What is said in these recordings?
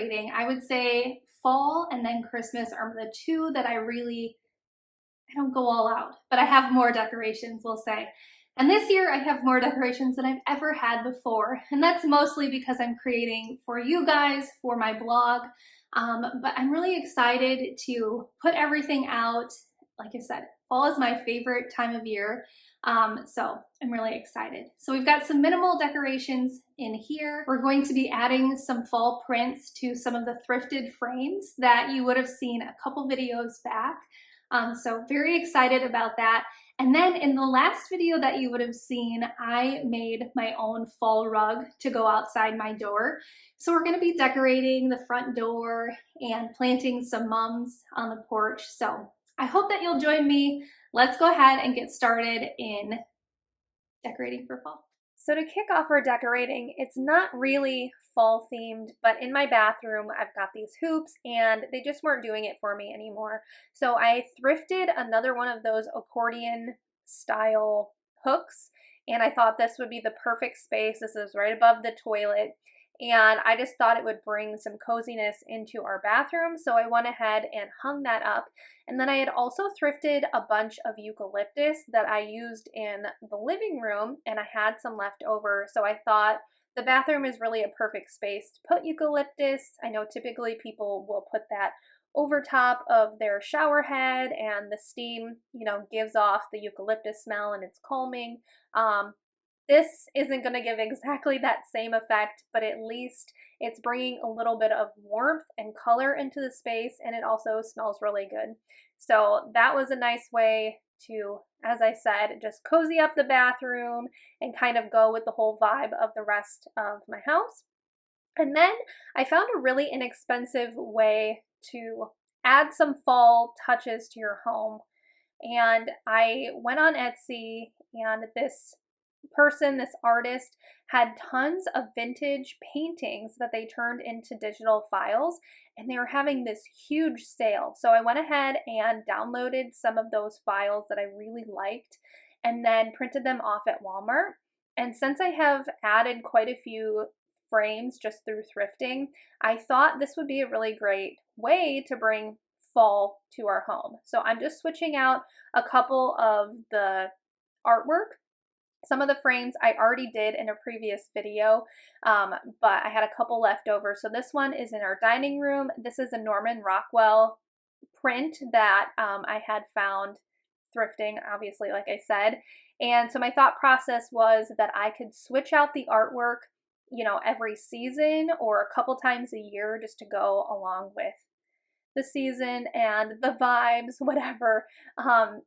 decorating. I would say fall and then Christmas are the two that I don't go all out, but I have more decorations, we'll say. And this year I have more decorations than I've ever had before. And that's mostly because I'm creating for you guys, for my blog. But I'm really excited to put everything out. Like I said, fall is my favorite time of year. So I'm really excited. So we've got some minimal decorations in here. We're going to be adding some fall prints to some of the thrifted frames that you would have seen a couple videos back. So very excited about that. And then in the last video that you would have seen, I made my own fall rug to go outside my door. So we're gonna be decorating the front door and planting some mums on the porch. So I hope that you'll join me. Let's go ahead and get started in decorating for fall. So to kick off our decorating, it's not really fall themed, but in my bathroom, I've got these hoops and they just weren't doing it for me anymore. So I thrifted another one of those accordion style hooks, and I thought this would be the perfect space. This is right above the toilet. And I just thought it would bring some coziness into our bathroom. So I went ahead and hung that up. And then I had also thrifted a bunch of eucalyptus that I used in the living room, and I had some left over. So I thought the bathroom is really a perfect space to put eucalyptus. I know typically people will put that over top of their shower head, and the steam, gives off the eucalyptus smell and it's calming. This isn't going to give exactly that same effect, but at least it's bringing a little bit of warmth and color into the space, and it also smells really good. So that was a nice way to, as I said, just cozy up the bathroom and kind of go with the whole vibe of the rest of my house. And then I found a really inexpensive way to add some fall touches to your home. And I went on Etsy, and this artist had tons of vintage paintings that they turned into digital files, and they were having this huge sale. So I went ahead and downloaded some of those files that I really liked and then printed them off at Walmart. And since I have added quite a few frames just through thrifting, I thought this would be a really great way to bring fall to our home. So I'm just switching out a couple of the artwork. Some of the frames I already did in a previous video, but I had a couple left over. So this one is in our dining room. This is a Norman Rockwell print that I had found thrifting, obviously, like I said. And so my thought process was that I could switch out the artwork, every season or a couple times a year just to go along with the season and the vibes, whatever.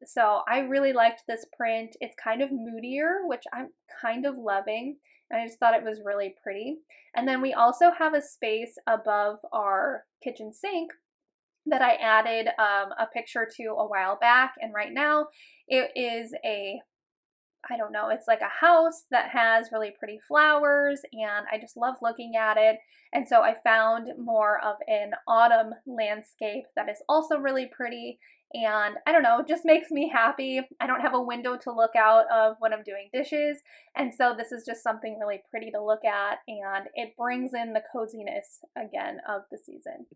So I really liked this print. It's kind of moodier, which I'm kind of loving. And I just thought it was really pretty. And then we also have a space above our kitchen sink that I added a picture to a while back. And right now it is it's like a house that has really pretty flowers, and I just love looking at it. And so I found more of an autumn landscape that is also really pretty, and I don't know, it just makes me happy. I don't have a window to look out of when I'm doing dishes, and so this is just something really pretty to look at, and it brings in the coziness again of the season.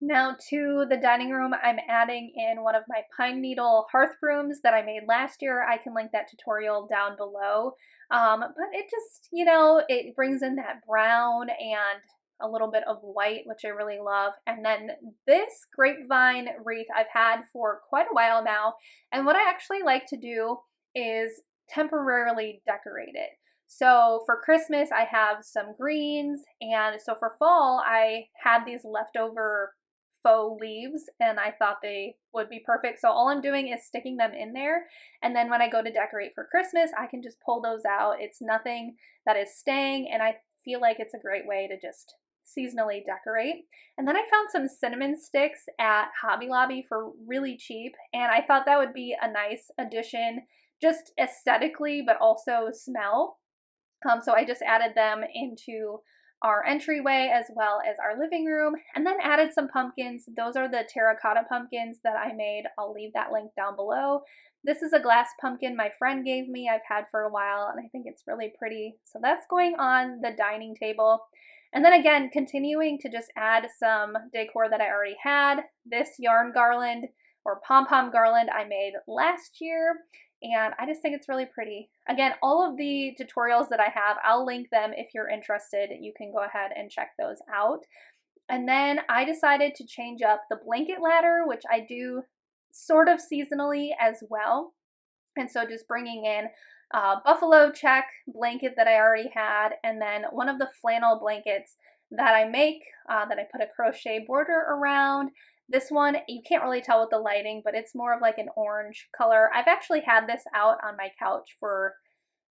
Now to the dining room, I'm adding in one of my pine needle hearth brooms that I made last year. I can link that tutorial down below. But it just, it brings in that brown and a little bit of white, which I really love. And then this grapevine wreath I've had for quite a while now. And what I actually like to do is temporarily decorate it. So for Christmas, I have some greens, and so for fall, I had these leftover faux leaves, and I thought they would be perfect. So all I'm doing is sticking them in there, and then when I go to decorate for Christmas, I can just pull those out. It's nothing that is staying, and I feel like it's a great way to just seasonally decorate. And then I found some cinnamon sticks at Hobby Lobby for really cheap, and I thought that would be a nice addition just aesthetically, but also smell. So I just added them into our entryway as well as our living room, and then added some pumpkins. Those are the terracotta pumpkins that I made. I'll leave that link down below. This is a glass pumpkin my friend gave me. I've had for a while and I think it's really pretty. So that's going on the dining table. And then again, continuing to just add some decor that I already had. This yarn garland or pom-pom garland I made last year, and I just think it's really pretty. Again, all of the tutorials that I have, I'll link them if you're interested. You can go ahead and check those out. And then I decided to change up the blanket ladder, which I do sort of seasonally as well. And so just bringing in a buffalo check blanket that I already had, and then one of the flannel blankets that I make that I put a crochet border around. This one, you can't really tell with the lighting, but it's more of like an orange color. I've actually had this out on my couch for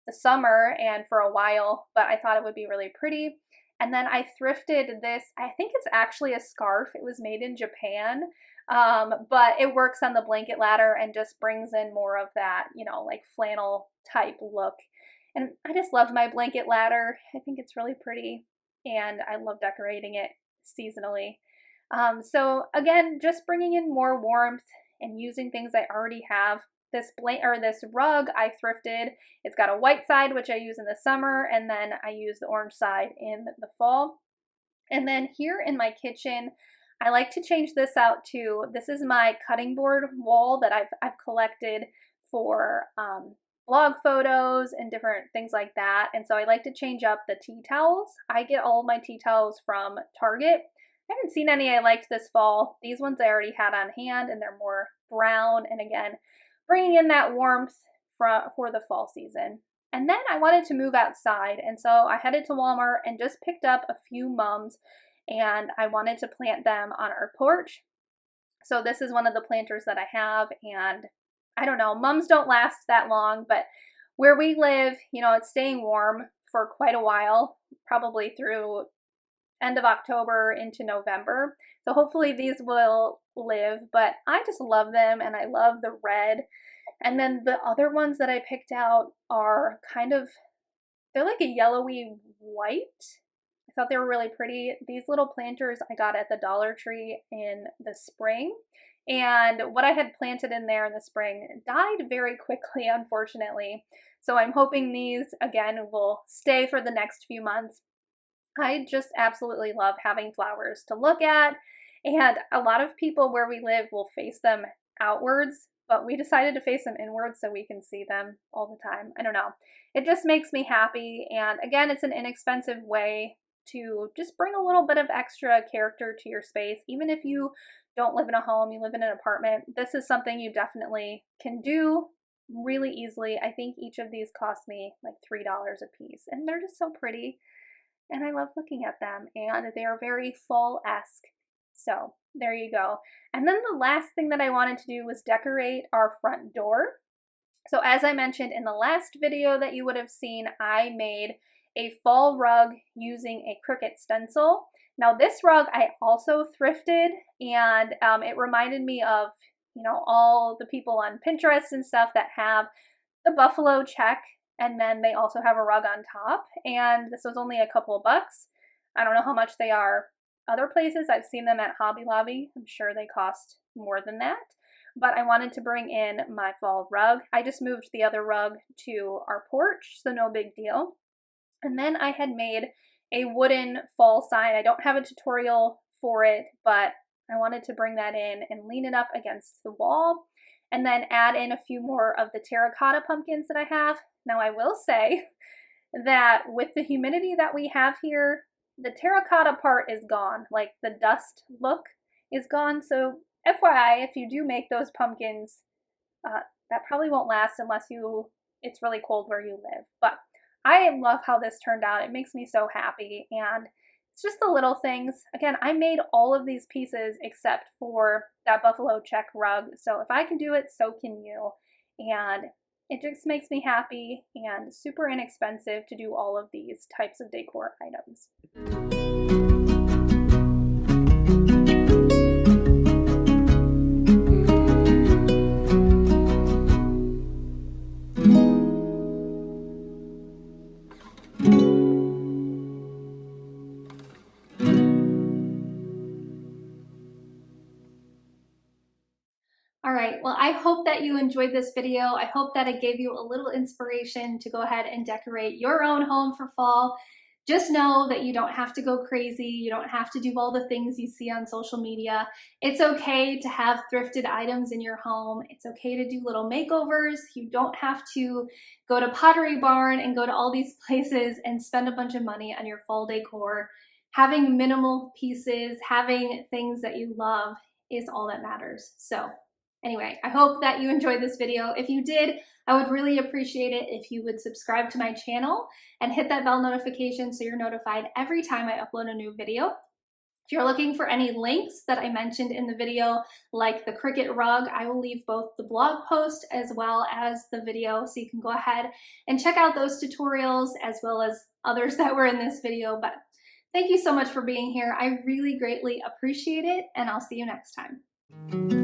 the summer and for a while, but I thought it would be really pretty. And then I thrifted this, I think it's actually a scarf. It was made in Japan, but it works on the blanket ladder and just brings in more of that, you know, like flannel type look. And I just love my blanket ladder. I think it's really pretty, and I love decorating it seasonally. So again, just bringing in more warmth and using things I already have. This rug I thrifted. It's got a white side, which I use in the summer, and then I use the orange side in the fall. And then here in my kitchen, I like to change this out too. This is my cutting board wall that I've collected for blog photos and different things like that. And so I like to change up the tea towels. I get all of my tea towels from Target. I haven't seen any I liked this fall. These ones I already had on hand, and they're more brown, and again, bringing in that warmth for the fall season. And then I wanted to move outside, and so I headed to Walmart and just picked up a few mums, and I wanted to plant them on our porch. So this is one of the planters that I have, and I don't know, mums don't last that long, but where we live, you know, it's staying warm for quite a while, probably through end of October into November. So hopefully these will live, but I just love them, and I love the red. And then the other ones that I picked out are they're like a yellowy white. I thought they were really pretty. These little planters I got at the Dollar Tree in the spring. And what I had planted in there in the spring died very quickly, unfortunately. So I'm hoping these, again, will stay for the next few months. I just absolutely love having flowers to look at, and a lot of people where we live will face them outwards, but we decided to face them inwards so we can see them all the time. I don't know. It just makes me happy, and again, it's an inexpensive way to just bring a little bit of extra character to your space. Even if you don't live in a home, you live in an apartment, this is something you definitely can do really easily. I think each of these cost me like $3 a piece, and they're just so pretty. And I love looking at them, and they are very fall-esque. So there you go. And then the last thing that I wanted to do was decorate our front door. So as I mentioned in the last video that you would have seen, I made a fall rug using a Cricut stencil. Now this rug I also thrifted, and it reminded me of, you know, all the people on Pinterest and stuff that have the buffalo check, and then they also have a rug on top, and this was only a couple of bucks. I don't know how much they are other places. I've seen them at Hobby Lobby. I'm sure they cost more than that, but I wanted to bring in my fall rug. I just moved the other rug to our porch, so no big deal. And then I had made a wooden fall sign. I don't have a tutorial for it, but I wanted to bring that in and lean it up against the wall, and then add in a few more of the terracotta pumpkins that I have. Now I will say that with the humidity that we have here, the terracotta part is gone. Like the dust look is gone. So FYI, if you do make those pumpkins, that probably won't last unless it's really cold where you live. But I love how this turned out. It makes me so happy, and it's just the little things. Again, I made all of these pieces except for that buffalo check rug. So if I can do it, so can you. And it just makes me happy and super inexpensive to do all of these types of decor items. right, well, I hope that you enjoyed this video. I hope that it gave you a little inspiration to go ahead and decorate your own home for fall. Just know that you don't have to go crazy. You don't have to do all the things you see on social media. It's okay to have thrifted items in your home. It's okay to do little makeovers. You don't have to go to Pottery Barn and go to all these places and spend a bunch of money on your fall decor. Having minimal pieces, having things that you love is all that matters. So anyway, I hope that you enjoyed this video. If you did, I would really appreciate it if you would subscribe to my channel and hit that bell notification so you're notified every time I upload a new video. If you're looking for any links that I mentioned in the video, like the Cricut rug, I will leave both the blog post as well as the video, so you can go ahead and check out those tutorials as well as others that were in this video. But thank you so much for being here. I really greatly appreciate it, and I'll see you next time.